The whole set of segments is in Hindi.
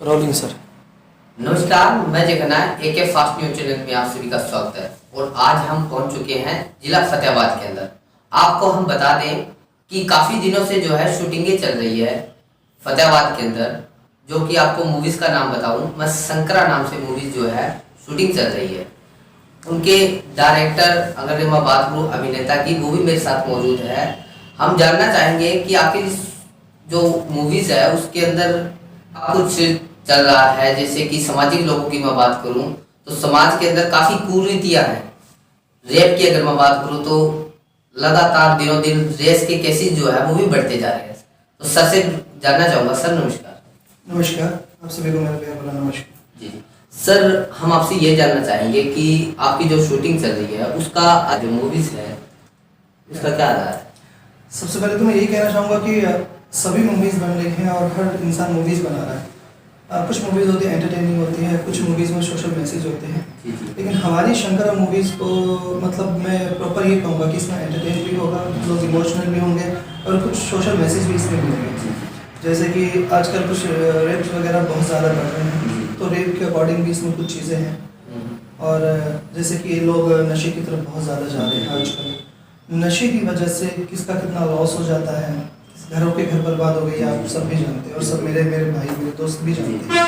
Rolling sir. नमस्कार, मैं जगन्ना एके फास्ट न्यूज चैनल में आप सभी का स्वागत है। और आज हम पहुंच चुके हैं जिला फतेहाबाद के अंदर। आपको हम बता दें कि काफ़ी दिनों से जो है शूटिंगें चल रही है फतेहाबाद के अंदर, जो कि आपको मूवीज़ का नाम बताऊं मैं, शंकरा नाम से मूवीज़ जो है शूटिंग चल रही है। उनके डायरेक्टर, अगर मैं बात करूँ अभिनेता की, वो भी मेरे साथ मौजूद है। हम जानना चाहेंगे कि आखिर इस जो मूवीज़ है उसके अंदर कुछ चल रहा है। जैसे कि सामाजिक लोगों की मैं बात करूं तो समाज के अंदर काफ़ी कुरीतियां हैं। रेप की अगर मैं बात करूं तो लगातार दिनों दिन रेस के केसेस जो है वो भी बढ़ते जा रहे हैं। तो सर से जानना चाहूँगा। सर नमस्कार। नमस्कार, आप सभी को मेरा प्यार भरा नमस्कार। जी जी सर, हम आपसे ये जानना चाहेंगे कि आपकी जो शूटिंग चल रही है उसका जो मूवीज़ है उसका क्या रहा है। सबसे पहले तो मैं यही कहना चाहूँगा कि सभी मूवीज़ बन रही हैं और हर इंसान मूवीज़ बना रहा है। कुछ मूवीज़ होती है एंटरटेनिंग होती है, कुछ मूवीज़ में सोशल मैसेज होते हैं। लेकिन हमारी शंकरा मूवीज़ को मतलब मैं प्रॉपर ये कहूँगा कि इसमें एंटरटेन भी होगा, लोग इमोशनल भी होंगे और कुछ सोशल मैसेज भी इसमें मिलेंगे। जैसे कि आजकल कुछ रेप्स वगैरह बहुत ज़्यादा बढ़ रहे हैं, तो रेप के अकॉर्डिंग भी इसमें कुछ चीज़ें हैं। और जैसे कि लोग नशे की तरफ बहुत ज़्यादा जा रहे हैं आजकल। नशे की वजह से किसका कितना लॉस हो जाता है, घरों के घर बर्बाद हो गई, आप सब भी जानते हैं और सब मेरे भाई मेरे दोस्त भी जानते हैं।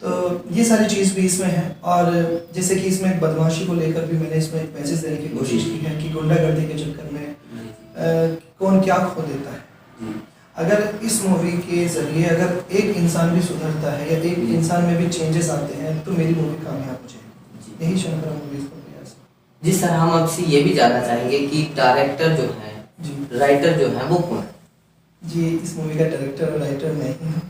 तो ये सारी चीज़ भी इसमें है। और जैसे कि इसमें बदमाशी को लेकर भी मैंने इसमें एक मैसेज देने की कोशिश की है कि गुंडागर्दी के चक्कर में कौन क्या खो देता है। अगर इस मूवी के ज़रिए अगर एक इंसान भी सुधरता है या एक इंसान में भी चेंजेस आते हैं तो मेरी मूवी कामयाब हो जाएगी। यही शंकरा मूवीज़ का प्रयास है। जी सर, हम आपसे ये भी जानना चाहेंगे कि डायरेक्टर जो है जी, राइटर जो है वो कौन है। जी इस मूवी का डायरेक्टर और राइटर नहीं है,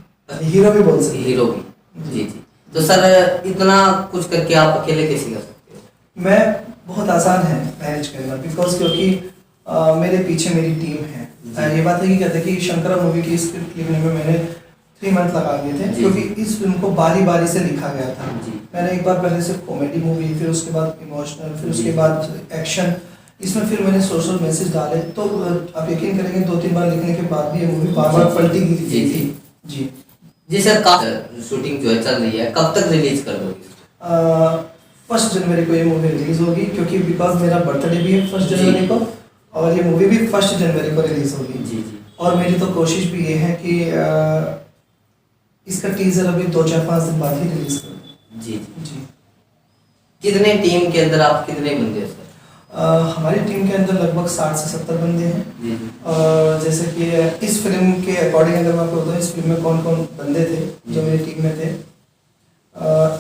हीरो भी बोल सकते हैं। हीरो भी। जी जी तो सर इतना कुछ करके आप अकेले कैसे कर सकते हो। मैं बहुत आसान है मैनेज करना, बिकॉज क्योंकि मेरे पीछे मेरी टीम है। ये बात है कि कहते हैं कि शंकरा मूवी की स्क्रिप्ट लिखने में मैंने 3 मंथ लगा दिए थे, क्योंकि इस फिल्म को बारी बारी से लिखा गया था। मैंने एक बार पहले सिर्फ कॉमेडी मूवी, फिर उसके बाद इमोशनल, फिर उसके बाद एक्शन, इसमें फिर मैंने सोशल मैसेज डाले। तो आप यकीन करेंगे 2-3 बार लिखने के बाद भी ये मूवी बार बार पलटी की थी। जी जी सर, शूटिंग जो है चल रही है, कब तक रिलीज कर दोगे। 1 जनवरी को ये मूवी रिलीज होगी, क्योंकि बिकॉज मेरा बर्थडे भी है 1 जनवरी को और ये मूवी भी 1 जनवरी को रिलीज होगी। जी जी और मेरी तो कोशिश भी ये है कि इसका टीजर अभी 2-4-5 दिन बाद ही रिलीज करूँ। जी जी। कितने टीम के अंदर आप कितने बंदे हैं सर। हमारी टीम के अंदर लगभग 60 से 70 बंदे हैं। जी और जैसे कि इस फिल्म के अकॉर्डिंग अगर मैं आपको बताऊँ, इस फिल्म में कौन कौन बंदे थे जो मेरी टीम में थे।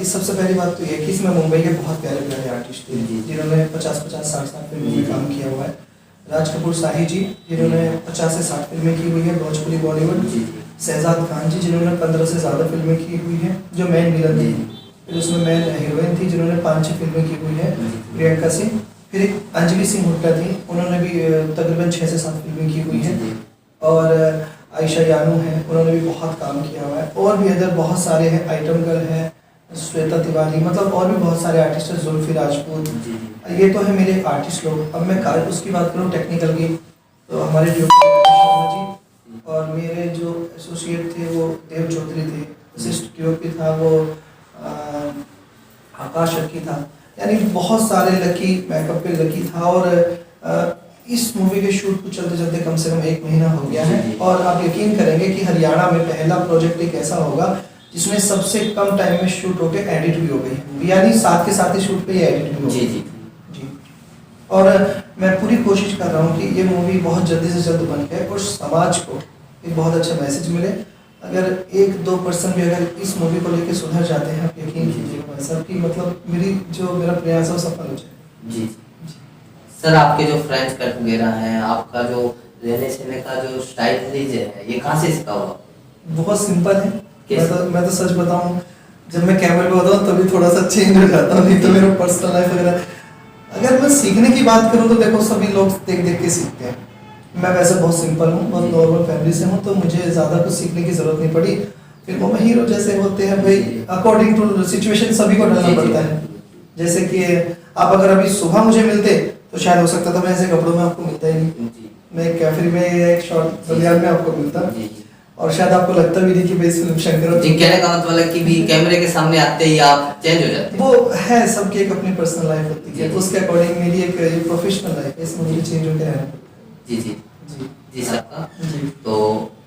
इस सबसे पहली बात तो ये कि इसमें मुंबई के बहुत प्यारे प्यारे आर्टिस्ट थे जिन्होंने 50-50, 60-60 फिल्मों में काम किया हुआ है। राज कपूर साही जी जिन्होंने 50 से 60 फिल्में की हुई है भोजपुरी बॉलीवुड। शहजाद खान जी जिन्होंने 15 से ज़्यादा फिल्में की हुई हैं, जो मेन विलन थी। फिर उसमें मेन हीरोइन थी जिन्होंने 5-6 फिल्में की हुई है, प्रियंका सिंह। फिर एक अंजलि सिंह हुड्डा थी, उन्होंने भी तकरीबन 6 से 7 फिल्में की हुई हैं। और आयशा यानू है, उन्होंने भी बहुत काम किया हुआ है। और भी अदर बहुत सारे हैं, आइटम गर्ल है, श्वेता तिवारी, मतलब और भी बहुत सारे आर्टिस्ट हैं, जुल्फी राजपूत। ये तो है मेरे आर्टिस्ट लोग। अब मैं उसकी बात करूँ टेक्निकल की, तो हमारे जो शर्मा जी और मेरे जो एसोसिएट थे वो देव चौधरी थे। असिस्ट DOP था वो आकाश अक्की था। यानी बहुत सारे लकी, मेकअप पे लकी था। और इस मूवी के शूट को चलते चलते कम से कम 1 महीना हो गया है। और आप यकीन करेंगे कि हरियाणा में पहला प्रोजेक्ट एक ऐसा होगा जिसमें सबसे कम टाइम में शूट होकर एडिट भी हो गई है, यानी साथ के साथ ही शूट पे एडिट भी हो गई। जी। और मैं पूरी कोशिश कर रहा हूँ कि ये मूवी बहुत जल्दी से जल्द बन के और समाज को एक बहुत अच्छा मैसेज मिले। अगर 1-2% भी अगर इस मूवी को लेकर सुधर जाते हैं, आप यकीन कीजिएगा भाई साहब कि मतलब मेरा प्रयास है वो सफल हो जाए। जी सर, आपके जो फ्रेंच कट वगैरह हैं, आपका जो रहने सहने का जो स्टाइल है, ये कहाँ से सीखा हुआ। बहुत सिंपल है। मैं तो सच बताऊं, जब मैं कैमरे पे होता हूँ तभी थोड़ा सा चेंज हो जाता हूँ, नहीं तो मेरा पर्सनल लाइफ वगैरह। अगर मैं सीखने की बात करूँ तो देखो सभी लोग देख देख के सीखते हैं। मैं वैसे बहुत सिंपल हूँ, बहुत नॉर्मल फैमिली से हूँ, तो मुझे ज़्यादा कुछ सीखने की ज़रूरत नहीं पड़ी। फिल्मों में हीरो जैसे होते हैं भाई, अकॉर्डिंग टू सिचुएशन सभी को ढलना पड़ता है। जैसे कि आप अगर अभी सुबह मुझे मिलते तो शायद हो सकता था मैं ऐसे कपड़ों में आपको मिलता ही नहीं, मैं एक कैफे में एक शॉर्ट बनियान में आपको मिलता। और शायद आपको लगता भी नहीं कि भाई इस फिल्म शंकर जी, कहने का मतलब है कि भी कैमरे के सामने आते ही आप चेंज हो जाते हैं। वो है, सबकी एक अपनी पर्सनल लाइफ होती है, जी। तो उसके अकॉर्डिंग मेरी एक प्रोफेशनल लाइफ है, इसमें मुझे चेंज होकर रहना पड़ता जी जी है। जी जी सबका। जी तो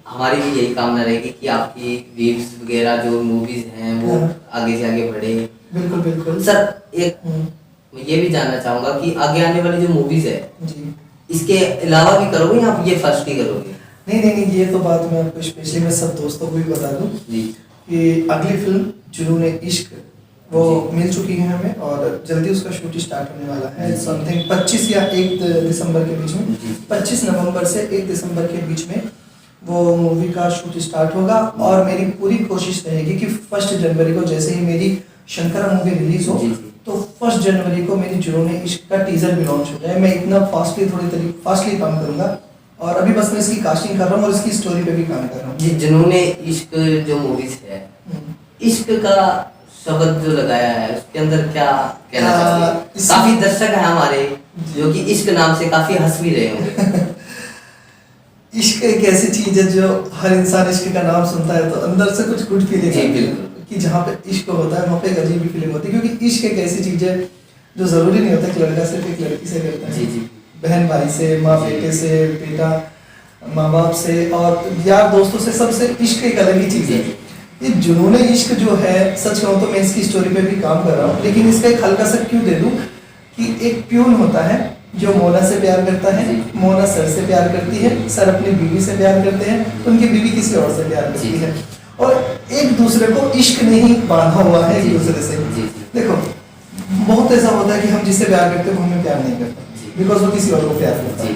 हमारी भी यही कामना रहेगी कि आपकी वेव्स वगैरह जो मूवीज हैं वो हाँ। आगे से आगे बढ़े। बिल्कुल बिल्कुल सर एक हम्म, मैं ये भी जानना चाहूंगा कि आगे आने वाली जो मूवीज है जी इसके अलावा भी करोगे या आप ये फर्स्ट ही करोगे? नहीं नहीं नहीं, ये तो बात मैं आपको स्पेशली मैं सब दोस्तों को भी बता दूं जी कि अगली फिल्म जुनून इश्क वो मिल चुकी है हमें और जल्दी उसका शूट स्टार्ट होने वाला है। जी। समथिंग 25 या 1 दिसंबर के बीच में, जी। 25 नवंबर से 1 दिसंबर के बीच में वो मूवी का शूट स्टार्ट होगा और मेरी पूरी कोशिश रहेगी कि 1 जनवरी को जैसे ही मेरी शंकरा मूवी रिलीज हो जी, जी। तो 1 जनवरी को मेरी जुनून इश्क का टीजर भी लॉन्च हो जाए। मैं इतना फास्टली काम करूंगा और अभी बस मैं इसकी कास्टिंग कर रहा हूँ और इसकी स्टोरी पे भी काम कर रहा हूँ। जी, जुनूने इश्क जो मूवीज है, इश्क का शब्द जो लगाया है उसके अंदर क्या कहना चाहोगे? काफी दर्शक हैं हमारे जो कि इश्क नाम से काफी हंस भी रहे होंगे। इश्क एक ऐसी चीज है जो हर इंसान इश्क का नाम सुनता है तो अंदर से कुछ गुड फीलिंग जी, आती है बिल्कुल। कि जहाँ पे इश्क होता है वहाँ पे एक अजीब ही फीलिंग होती है, क्योंकि इश्क एक ऐसी चीज है जो जरूरी नहीं होता कि लड़का सिर्फ एक लड़की से करता है। जी जी बहन भाई से, माँ बेटे से, बेटा माँ बाप से और यार दोस्तों से, सबसे इश्क एक अलग ही चीज है। ये जुनून इश्क जो है, सच कहूँ तो मैं इसकी स्टोरी पे भी काम कर रहा हूँ, लेकिन इसका एक हल्का सा क्यों दे दूँ कि एक प्यून होता है जो मोना से प्यार करता है, मोना सर से प्यार करती है, सर अपनी बीवी से प्यार करते हैं, उनकी बीवी किसी और से प्यार करती है और एक दूसरे को इश्क नहीं बांधा हुआ है एक दूसरे से। देखो बहुत ऐसा होता है कि हम जिससे प्यार करते हैं वो हमें प्यार नहीं करता बिकॉज वो किसी और को प्यार करता है।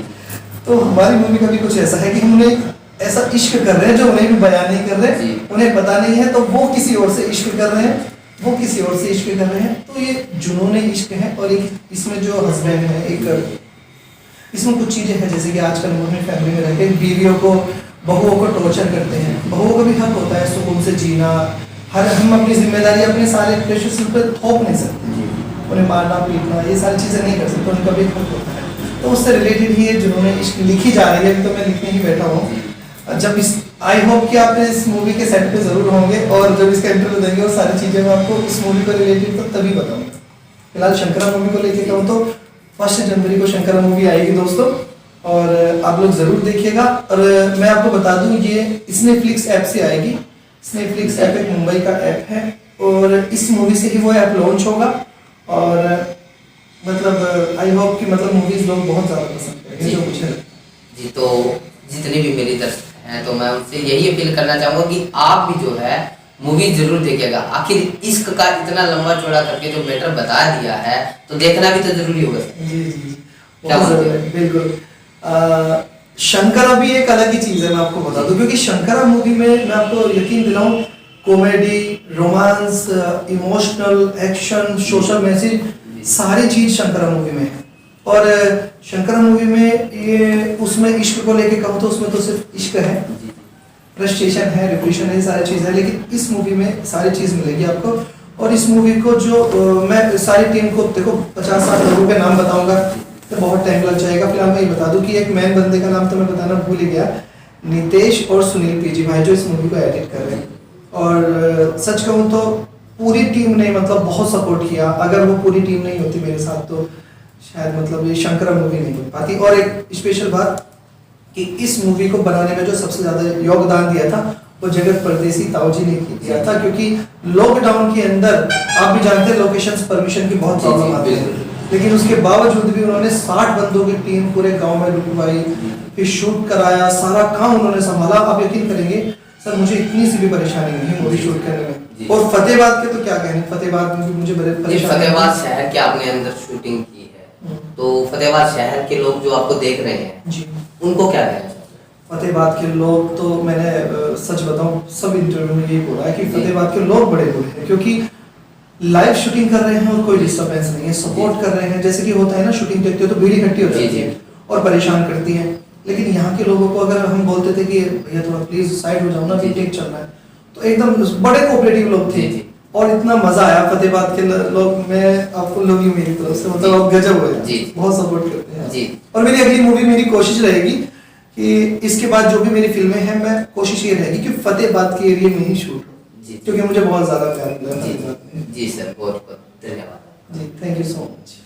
तो हमारी मूवी का भी कुछ ऐसा है कि हम उन्हें ऐसा इश्क कर रहे हैं जो उन्हें भी बयान नहीं कर रहे, उन्हें पता नहीं है तो वो किसी और से इश्क कर रहे हैं, वो किसी और से इश्क कर रहे हैं। तो ये जुनून इश्क है और एक इसमें जो हस्बैंड है, एक इसमें कुछ चीजें हैं जैसे कि आजकल हम अपनी फैमिली में रहते हैं, बीवियों को बहुओं को टॉर्चर करते हैं। बहुओं का भी हक होता है सुकून से जीना, हर हम अपनी जिम्मेदारी अपने सारे प्रेशर पर थोप नहीं सकते, उन्हें मारना पीटना ये सारी चीजें नहीं कर सकते, उनका भी हक होता है। तो उससे रिलेटेड ही ये जुनून इश्क लिखी जा रही है, अभी तो मैं लिखने ही बैठा हूँ। जब इस आई होप कि आप इस मूवी के सेट पे जरूर होंगे और जब इसका इंटरव्यू देंगे और सारी चीजें मैं आपको इस मूवी को रिलेटेड तो तभी बताऊंगा। फिलहाल शंकरा मूवी को लेके कहूँ तो 1 जनवरी को शंकरा मूवी आएगी दोस्तों और आप लोग जरूर देखिएगा। और मैं आपको बता दूं ये स्नेफ्लिक्स ऐप से आएगी। स्नेफ्लिक्स ऐप एक मुंबई का ऐप है और इस मूवी से ही वो ऐप लॉन्च होगा और मतलब आई होप कि मतलब मूवीज लोग बहुत ज्यादा पसंद करेंगे जो कुछ है जी। तो जितने भी मेरे दर्शक हैं तो मैं उनसे यही अपील करना चाहूंगा कि आप भी जो है मूवी जरूर देखिएगा। आखिर इश्क का इतना लंबा चौड़ा करके जो मैटर बता दिया है तो देखना भी तो जरूरी होगा। जी जी जी बहुत जरूरी है, बिल्कुल। शंकरा भी एक अलग ही चीज है, मैं आपको बता दूं, क्योंकि शंकरा मूवी में मैं आपको यकीन दिलाऊं comedy, romance, emotional, action, social message सारी चीज शंकरा मूवी में है। और शंकरा मूवी में ये उसमें इश्क को लेके कहूँ तो उसमें तो सिर्फ इश्क है, फ्रस्ट्रेशन है, डिप्रेशन है, ये सारी चीज़ है, लेकिन इस मूवी में सारी चीज़ मिलेगी आपको। और इस मूवी को जो मैं सारी टीम को देखो 50-60 लोगों के नाम बताऊंगा तो बहुत टाइम लग जाएगा। फिलहाल मैं ये बता दूं कि एक मेन बंदे का नाम तो मैं बताना भूल ही गया, नितेश और सुनील पीजी भाई जो इस मूवी को एडिट कर रहे हैं। और सच कहूँ तो पूरी टीम ने मतलब बहुत सपोर्ट किया, अगर वो पूरी टीम नहीं होती मेरे साथ तो शायद मतलब ये शंकरा मूवी नहीं बन पाती। और एक स्पेशल बात कि इस मूवी को बनाने में जो सबसे ज्यादा योगदान दिया था वो जगत परदेसी ताऊ जी ने दिया था, क्योंकि लॉकडाउन के अंदर आप भी जानते हैं लोकेशंस परमिशन की बहुत प्रॉब्लम आती है, लेकिन उसके बावजूद भी उन्होंने 60 बंदों की टीम पूरे गांव में रुकवाई, फिर शूट कराया, सारा काम उन्होंने संभाला। आप यकीन करेंगे सर मुझे इतनी सी भी परेशानी नहीं मूवी शूट करने में। और फतेहाबाद के तो क्या कहने, फतेहाबाद में भी मुझे बड़े परेशानी। फतेहाबाद शहर के आपने अंदर शूटिंग की है तो फतेहाबाद शहर के लोग जो आपको देख रहे हैं जी उनको क्या कहना चाहते हैं? फतेहाबाद के लोग तो मैंने सच बताऊं सब इंटरव्यू में यही बोला है कि फतेहाबाद के लोग बड़े बुरे हैं, क्योंकि लाइव शूटिंग कर रहे हैं और कोई डिस्टर्बेंस नहीं है, सपोर्ट कर रहे हैं। जैसे कि होता है ना शूटिंग देखते हो तो भीड़ इकट्ठी हो जाती है और परेशान करती है, लेकिन यहाँ के लोगों को अगर हम बोलते थे कि भैया थोड़ा प्लीज साइड हो जाओ ना, अभी टेक चल रहा है, तो एकदम बड़े कोऑपरेटिव लोग थे और इतना मजा आया। फतेहाबाद के लोग, मैं आपको लव यू मेरी तरफ से, मतलब आप गजब हो, बहुत सपोर्ट करते हैं। और मेरी अगली मूवी मेरी कोशिश रहेगी कि इसके बाद जो भी मेरी फिल्में हैं, मैं कोशिश ये रहेगी कि फतेहाबाद के एरिया में ही शूट हो, जी क्योंकि मुझे बहुत ज़्यादा प्यार मिला है जी फतेहाबाद में। जी सर, बहुत बहुत धन्यवाद। जी, थैंक यू सो मच।